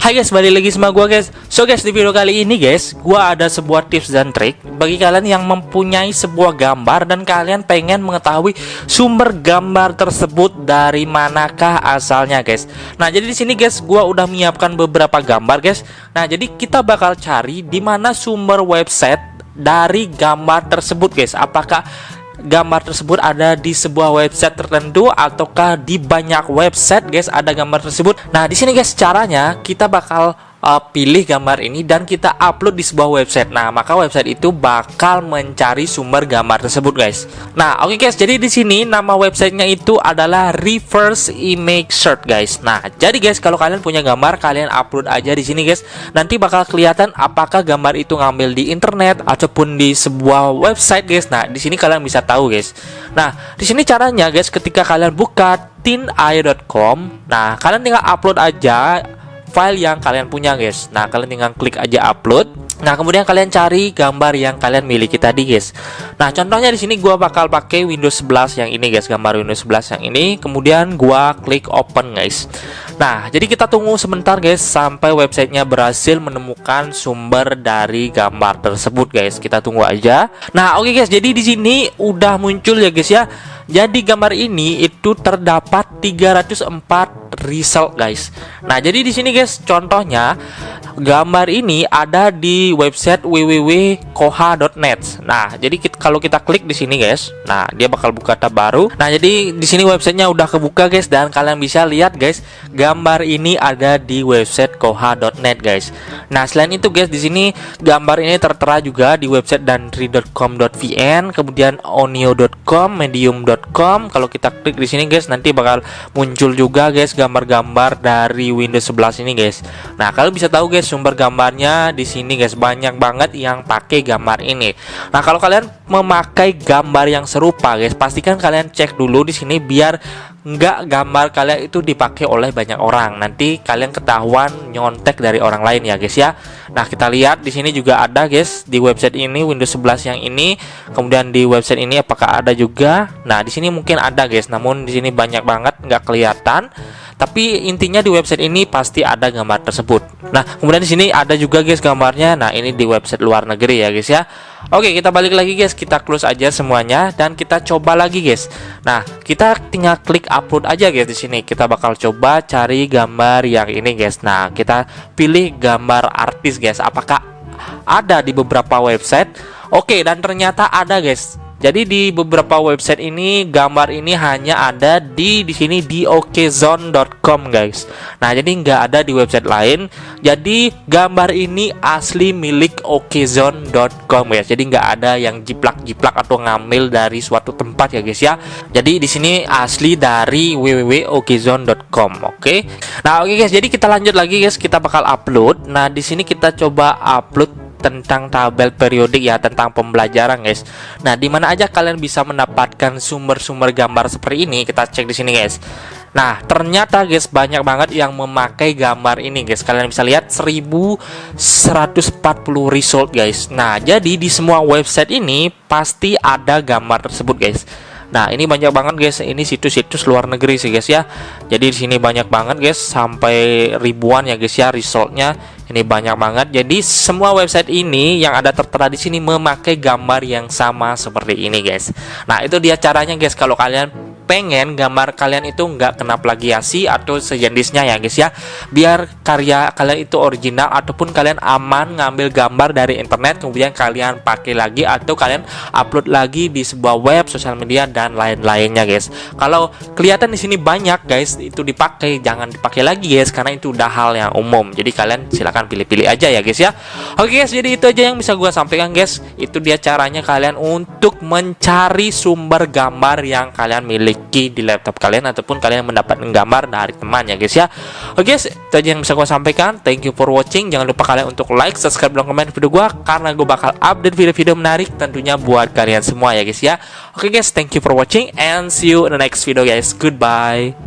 Hai guys, balik lagi sama gua guys. So guys, di video kali ini guys, gua ada sebuah tips dan trik bagi kalian yang mempunyai sebuah gambar dan kalian pengen mengetahui sumber gambar tersebut dari manakah asalnya guys. Nah, jadi di sini guys, gua udah menyiapkan beberapa gambar guys. Nah, jadi kita bakal cari di mana sumber website dari gambar tersebut guys. Apakah gambar tersebut ada di sebuah website tertentu ataukah di banyak website guys ada gambar tersebut. Nah, di sini guys caranya kita bakal pilih gambar ini dan kita upload di sebuah website. Nah, maka website itu bakal mencari sumber gambar tersebut guys. Nah, oke guys, jadi di sini nama websitenya itu adalah Reverse Image Search guys. Nah, jadi guys kalau kalian punya gambar, kalian upload aja di sini guys. Nanti bakal kelihatan apakah gambar itu ngambil di internet ataupun di sebuah website guys. Nah, di sini kalian bisa tahu guys. Nah, di sini caranya guys, ketika kalian buka tinaio.com, nah kalian tinggal upload aja file yang kalian punya guys. Nah, kalian tinggal klik aja upload. Nah, kemudian kalian cari gambar yang kalian miliki tadi guys. Nah, contohnya di sini gua bakal pakai Windows 11 yang ini guys, gambar Windows 11 yang ini. Kemudian gua klik open guys. Nah, jadi kita tunggu sebentar guys sampai websitenya berhasil menemukan sumber dari gambar tersebut guys. Kita tunggu aja. Nah, oke guys, jadi di sini udah muncul ya guys ya. Jadi gambar ini itu terdapat 304 result guys. Nah, jadi di sini guys contohnya gambar ini ada di website www.koha.net. Nah, jadi kalau kita klik di sini guys, nah dia bakal buka tab baru. Nah, jadi di sini websitenya udah kebuka guys dan kalian bisa lihat guys, gambar ini ada di website koha.net guys. Nah, selain itu guys, di sini gambar ini tertera juga di website dandri.com.vn, kemudian onio.com, medium.com. Kalau kita klik di sini guys, nanti bakal muncul juga guys gambar-gambar dari Windows 11 ini guys. Nah, kalian bisa tahu guys sumber gambarnya di sini guys, banyak banget yang pakai gambar ini. Nah, kalau kalian memakai gambar yang serupa guys, pastikan kalian cek dulu di sini biar enggak gambar kalian itu dipakai oleh banyak orang. Nanti kalian ketahuan nyontek dari orang lain ya guys ya. Nah, kita lihat di sini juga ada guys di website ini Windows 11 yang ini. Kemudian di website ini apakah ada juga? Nah, di sini mungkin ada guys, namun di sini banyak banget nggak kelihatan. Tapi intinya di website ini pasti ada gambar tersebut. Nah, kemudian di sini ada juga guys gambarnya. Nah, ini di website luar negeri ya guys ya. Oke, kita balik lagi guys, kita close aja semuanya dan kita coba lagi guys. Nah, kita tinggal klik upload aja guys di sini. Kita bakal coba cari gambar yang ini guys. Nah, kita pilih gambar artis guys. Apakah ada di beberapa website? Oke, dan ternyata ada guys. Jadi di beberapa website ini gambar ini hanya ada di sini di okezone.com guys. Nah, jadi nggak ada di website lain. Jadi gambar ini asli milik okezone.com guys. Jadi nggak ada yang jiplak-jiplak atau ngambil dari suatu tempat ya guys ya. Jadi di sini asli dari www.okezone.com. Oke. Nah, oke guys, jadi kita lanjut lagi guys. Kita bakal upload. Nah, di sini kita coba upload tentang tabel periodik ya, tentang pembelajaran guys. Nah, di mana aja kalian bisa mendapatkan sumber-sumber gambar seperti ini? Kita cek di sini guys. Nah, ternyata guys banyak banget yang memakai gambar ini guys. Kalian bisa lihat 1140 result guys. Nah, jadi di semua website ini pasti ada gambar tersebut guys. Nah, ini banyak banget guys. Ini situs-situs luar negeri sih guys ya. Jadi di sini banyak banget guys, sampai ribuan ya guys ya resultnya. Ini banyak banget. Jadi semua website ini yang ada tertera di sini memakai gambar yang sama seperti ini guys. Nah, itu dia caranya guys kalau kalian pengen gambar kalian itu nggak kena plagiasi atau sejenisnya ya guys ya, biar karya kalian itu original ataupun kalian aman ngambil gambar dari internet kemudian kalian pakai lagi atau kalian upload lagi di sebuah web, sosial media dan lain-lainnya guys. Kalau kelihatan di sini banyak guys itu dipakai, jangan dipakai lagi guys karena itu udah hal yang umum. Jadi kalian silakan pilih-pilih aja ya guys ya. Oke guys, jadi itu aja yang bisa gua sampaikan guys. Itu dia caranya kalian untuk mencari sumber gambar yang kalian miliki di laptop kalian ataupun kalian mendapatkan gambar dari teman ya guys ya. Oke guys, itu aja yang bisa gue sampaikan. Thank you for watching. Jangan lupa kalian untuk like, subscribe, dan komen video gue karena gue bakal update video-video menarik tentunya buat kalian semua ya guys ya. Oke guys, thank you for watching and see you in the next video guys. Goodbye.